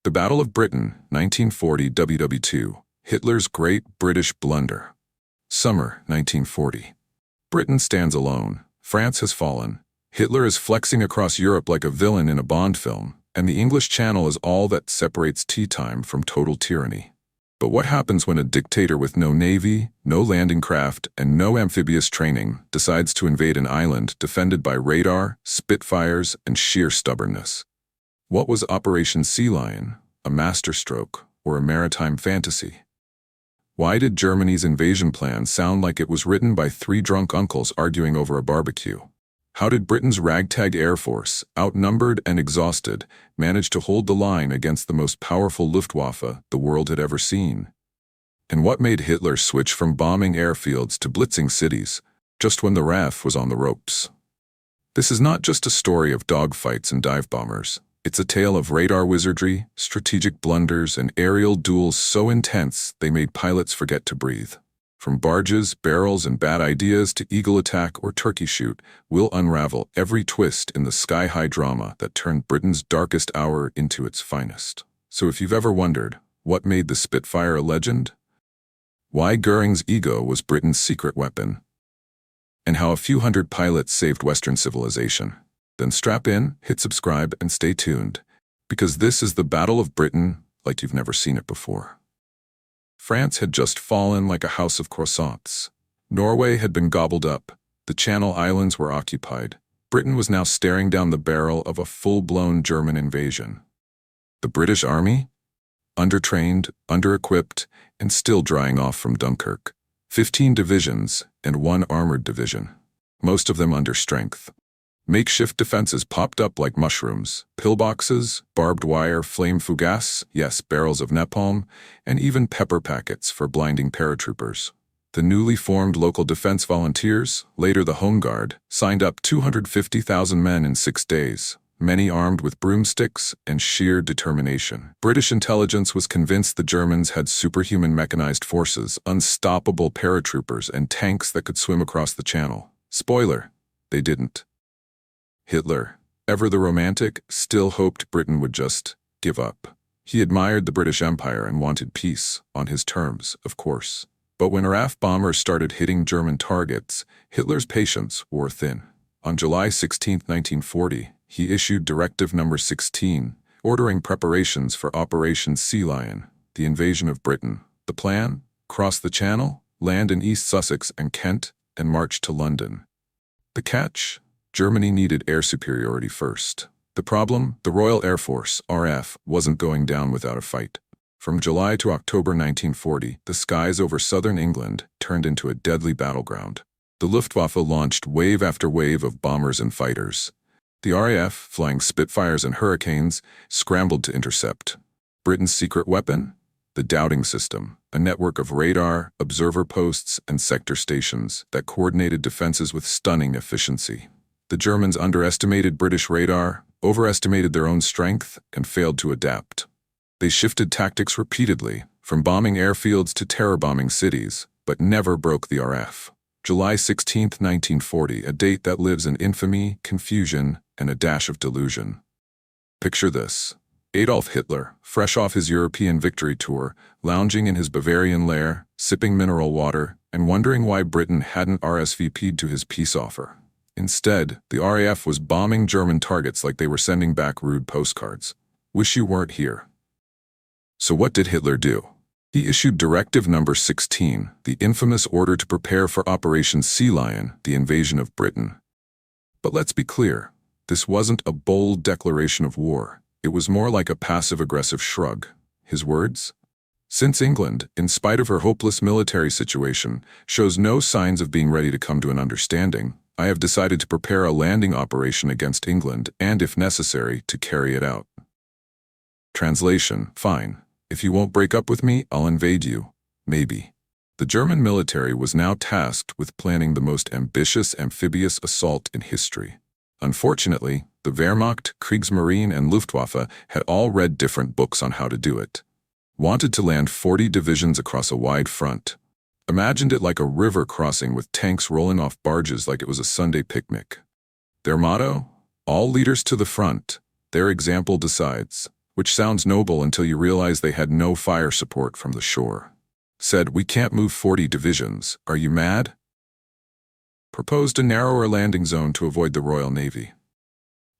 The Battle of Britain, 1940 WW2, Hitler's Great British Blunder. Summer, 1940. Britain stands alone. France has fallen. Hitler is flexing across Europe like a villain in a Bond film, and the English Channel is all that separates tea time from total tyranny. But what happens when a dictator with no navy, no landing craft, and no amphibious training decides to invade an island defended by radar, Spitfires, and sheer stubbornness? What was Operation Sea Lion, a masterstroke, or a maritime fantasy? Why did Germany's invasion plan sound like it was written by three drunk uncles arguing over a barbecue? How did Britain's ragtag air force, outnumbered and exhausted, manage to hold the line against the most powerful Luftwaffe the world had ever seen? And what made Hitler switch from bombing airfields to blitzing cities, just when the RAF was on the ropes? This is not just a story of dogfights and dive bombers. It's a tale of radar wizardry, strategic blunders, and aerial duels so intense they made pilots forget to breathe. From barges, barrels, and bad ideas to eagle attack or turkey shoot, we'll unravel every twist in the sky-high drama that turned Britain's darkest hour into its finest. So if you've ever wondered, what made the Spitfire a legend? Why Goering's ego was Britain's secret weapon? And how a few hundred pilots saved Western civilization? Then strap in, hit subscribe, and stay tuned, because this is the Battle of Britain like you've never seen it before. France had just fallen like a house of croissants. Norway had been gobbled up. The Channel Islands were occupied. Britain was now staring down the barrel of a full-blown German invasion. The British Army? Undertrained, under-equipped, and still drying off from Dunkirk. 15 divisions and one armored division, most of them under strength. Makeshift defenses popped up like mushrooms, pillboxes, barbed wire, flame fugasse, yes, barrels of napalm, and even pepper packets for blinding paratroopers. The newly formed local defense volunteers, later the Home Guard, signed up 250,000 men in 6 days, many armed with broomsticks and sheer determination. British intelligence was convinced the Germans had superhuman mechanized forces, unstoppable paratroopers, and tanks that could swim across the Channel. Spoiler, they didn't. Hitler, ever the romantic, still hoped Britain would just give up. He admired the British Empire and wanted peace, on his terms, of course. But when RAF bombers started hitting German targets, Hitler's patience wore thin. On July 16, 1940, he issued Directive No. 16, ordering preparations for Operation Sea Lion, the invasion of Britain. The plan? Cross the Channel, land in East Sussex and Kent, and march to London. The catch? Germany needed air superiority first. The problem? The Royal Air Force, RAF, wasn't going down without a fight. From July to October 1940, the skies over southern England turned into a deadly battleground. The Luftwaffe launched wave after wave of bombers and fighters. The RAF, flying Spitfires and Hurricanes, scrambled to intercept. Britain's secret weapon? The doubting system, a network of radar, observer posts, and sector stations that coordinated defenses with stunning efficiency. The Germans underestimated British radar, overestimated their own strength, and failed to adapt. They shifted tactics repeatedly, from bombing airfields to terror-bombing cities, but never broke the RAF. July 16, 1940, a date that lives in infamy, confusion, and a dash of delusion. Picture this. Adolf Hitler, fresh off his European victory tour, lounging in his Bavarian lair, sipping mineral water, and wondering why Britain hadn't RSVP'd to his peace offer. Instead, the RAF was bombing German targets like they were sending back rude postcards. Wish you weren't here. So what did Hitler do? He issued Directive No. 16, the infamous order to prepare for Operation Sea Lion, the invasion of Britain. But let's be clear, this wasn't a bold declaration of war. It was more like a passive-aggressive shrug. His words? Since England, in spite of her hopeless military situation, shows no signs of being ready to come to an understanding, I have decided to prepare a landing operation against England and, if necessary, to carry it out. Translation: fine. If you won't break up with me, I'll invade you. Maybe. The German military was now tasked with planning the most ambitious amphibious assault in history. Unfortunately, the Wehrmacht, Kriegsmarine, and Luftwaffe had all read different books on how to do it. Wanted to land 40 divisions across a wide front. Imagined it like a river crossing with tanks rolling off barges like it was a Sunday picnic. Their motto? All leaders to the front. Their example decides. which sounds noble until you realize they had no fire support from the shore. Said, "We can't move 40 divisions. Are you mad?" Proposed a narrower landing zone to avoid the Royal Navy.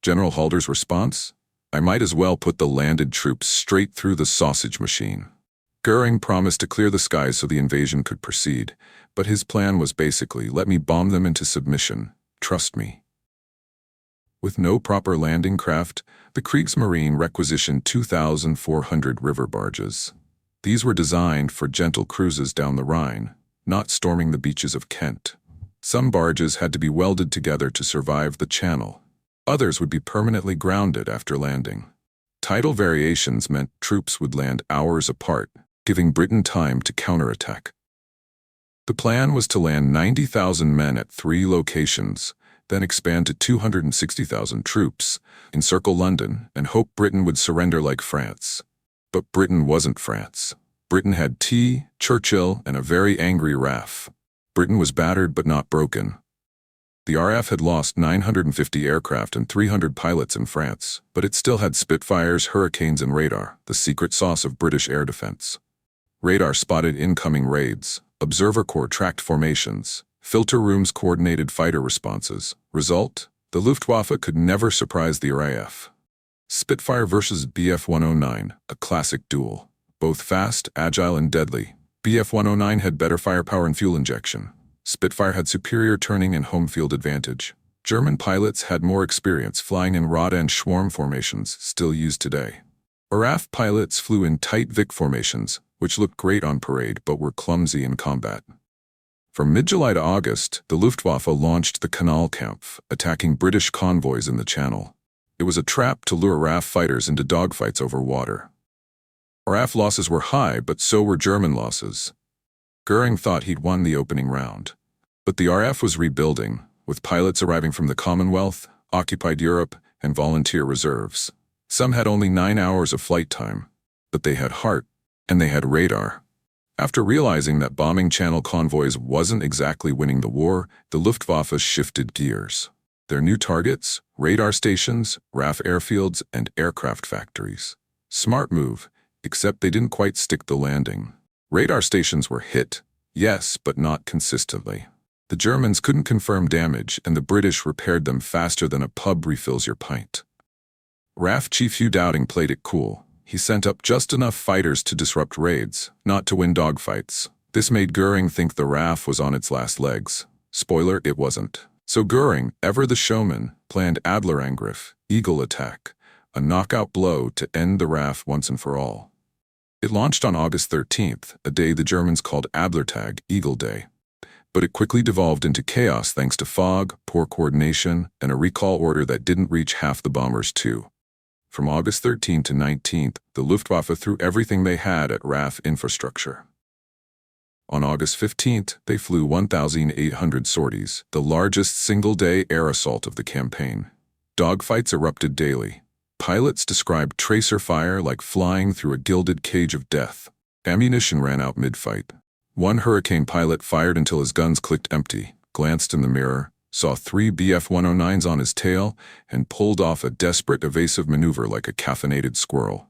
General Halder's response? "I might as well put the landed troops straight through the sausage machine." Goering promised to clear the skies so the invasion could proceed, but his plan was basically, "Let me bomb them into submission. Trust me." With no proper landing craft, the Kriegsmarine requisitioned 2,400 river barges. These were designed for gentle cruises down the Rhine, not storming the beaches of Kent. Some barges had to be welded together to survive the channel. Others would be permanently grounded after landing. Tidal variations meant troops would land hours apart, giving Britain time to counterattack. The plan was to land 90,000 men at 3 locations, then expand to 260,000 troops, encircle London, and hope Britain would surrender like France. But Britain wasn't France. Britain had tea, Churchill, and a very angry RAF. Britain was battered but not broken. The RAF had lost 950 aircraft and 300 pilots in France, but it still had Spitfires, Hurricanes, and radar, the secret sauce of British air defense. Radar spotted incoming raids, observer corps tracked formations, filter rooms coordinated fighter responses. Result? The Luftwaffe could never surprise the RAF. Spitfire versus Bf-109, a classic duel. Both fast, agile, and deadly. Bf-109 had better firepower and fuel injection. Spitfire had superior turning and home field advantage. German pilots had more experience flying in Rada and Schwarm formations, still used today. RAF pilots flew in tight Vic formations, which looked great on parade but were clumsy in combat. From mid-July to August, the Luftwaffe launched the Kanalkampf, attacking British convoys in the Channel. It was a trap to lure RAF fighters into dogfights over water. RAF losses were high, but so were German losses. Goering thought he'd won the opening round. But the RAF was rebuilding, with pilots arriving from the Commonwealth, occupied Europe, and volunteer reserves. Some had only 9 hours of flight time, but they had heart, and they had radar. After realizing that bombing Channel convoys wasn't exactly winning the war, the Luftwaffe shifted gears. Their new targets? Radar stations, RAF airfields, and aircraft factories. Smart move, except they didn't quite stick the landing. Radar stations were hit, yes, but not consistently. The Germans couldn't confirm damage, and the British repaired them faster than a pub refills your pint. RAF Chief Hugh Dowding played it cool. He sent up just enough fighters to disrupt raids, not to win dogfights. This made Goering think the RAF was on its last legs. Spoiler, it wasn't. So Goering, ever the showman, planned Adlerangriff, Eagle attack, a knockout blow to end the RAF once and for all. It launched on August 13th, a day the Germans called Adlertag, Eagle Day. But it quickly devolved into chaos thanks to fog, poor coordination, and a recall order that didn't reach half the bombers too. From August 13th to 19th, the Luftwaffe threw everything they had at RAF infrastructure. On August 15th, they flew 1,800 sorties, the largest single-day air assault of the campaign. Dogfights erupted daily. Pilots described tracer fire like flying through a gilded cage of death. Ammunition ran out mid-fight. One Hurricane pilot fired until his guns clicked empty, glanced in the mirror, saw 3 Bf-109s on his tail, and pulled off a desperate evasive maneuver like a caffeinated squirrel.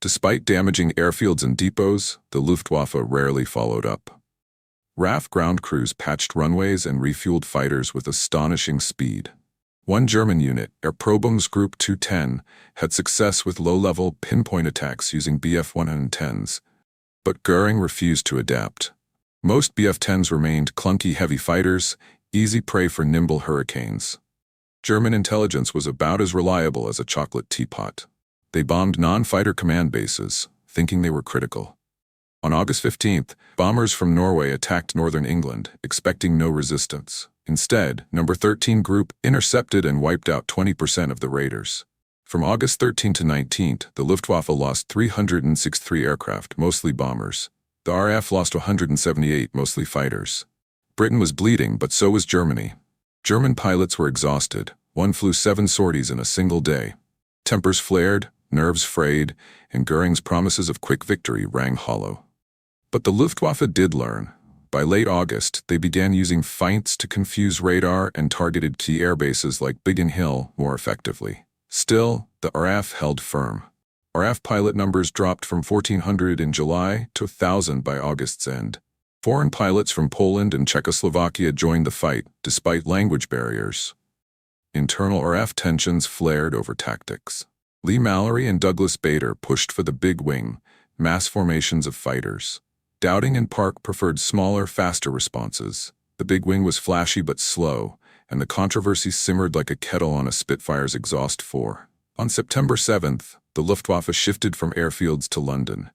Despite damaging airfields and depots, the Luftwaffe rarely followed up. RAF ground crews patched runways and refueled fighters with astonishing speed. One German unit, Erprobungsgruppe 210, had success with low-level pinpoint attacks using Bf-110s. But Goering refused to adapt. Most Bf-10s remained clunky heavy fighters, easy prey for nimble Hurricanes. German intelligence was about as reliable as a chocolate teapot. They bombed non-fighter command bases, thinking they were critical. On August 15th, bombers from Norway attacked northern England, expecting no resistance. Instead, No. 13 Group intercepted and wiped out 20% of the raiders. From August 13 to 19th, the Luftwaffe lost 363 aircraft, mostly bombers. The RAF lost 178, mostly fighters. Britain was bleeding, but so was Germany. German pilots were exhausted. One flew 7 sorties in a single day. Tempers flared, nerves frayed, and Goering's promises of quick victory rang hollow. But the Luftwaffe did learn. By late August, they began using feints to confuse radar and targeted key air bases like Biggin Hill more effectively. Still, the RAF held firm. RAF pilot numbers dropped from 1,400 in July to 1,000 by August's end. Foreign pilots from Poland and Czechoslovakia joined the fight, despite language barriers. Internal RAF tensions flared over tactics. Lee Mallory and Douglas Bader pushed for the big wing, mass formations of fighters. Dowding and Park preferred smaller, faster responses. The big wing was flashy but slow, and the controversy simmered like a kettle on a Spitfire's exhaust 4. On September 7th, the Luftwaffe shifted from airfields to London.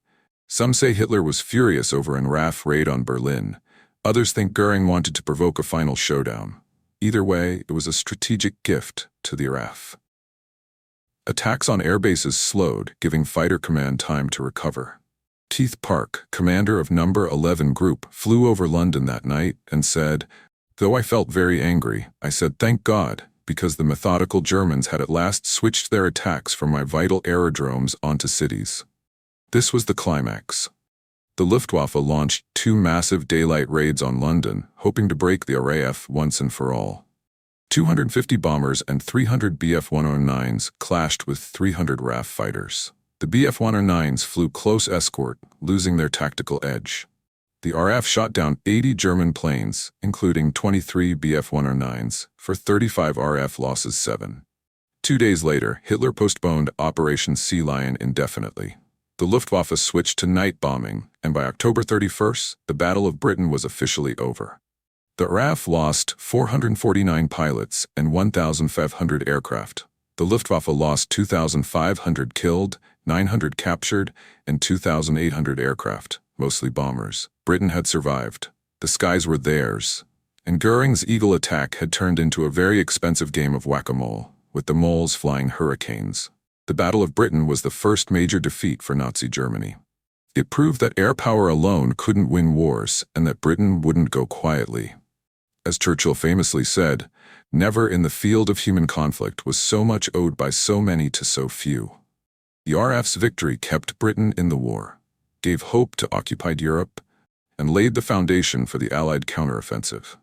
Some say Hitler was furious over an RAF raid on Berlin. Others think Goering wanted to provoke a final showdown. Either way, it was a strategic gift to the RAF. Attacks on airbases slowed, giving fighter command time to recover. Teith Park, commander of No. 11 Group, flew over London that night and said, "Though I felt very angry, I said thank God, because the methodical Germans had at last switched their attacks from my vital aerodromes onto cities." This was the climax. The Luftwaffe launched 2 massive daylight raids on London, hoping to break the RAF once and for all. 250 bombers and 300 Bf-109s clashed with 300 RAF fighters. The Bf-109s flew close escort, losing their tactical edge. The RAF shot down 80 German planes, including 23 Bf-109s, for 35 RAF losses 7. 2 days later, Hitler postponed Operation Sea Lion indefinitely. The Luftwaffe switched to night bombing, and by October 31st, the Battle of Britain was officially over. The RAF lost 449 pilots and 1,500 aircraft. The Luftwaffe lost 2,500 killed, 900 captured, and 2,800 aircraft, mostly bombers. Britain had survived. The skies were theirs. And Goering's Eagle attack had turned into a very expensive game of whack-a-mole, with the moles flying hurricanes. The Battle of Britain was the first major defeat for Nazi Germany. It proved that air power alone couldn't win wars and that Britain wouldn't go quietly. As Churchill famously said, "Never in the field of human conflict was so much owed by so many to so few." The RAF's victory kept Britain in the war, gave hope to occupied Europe, and laid the foundation for the Allied counteroffensive.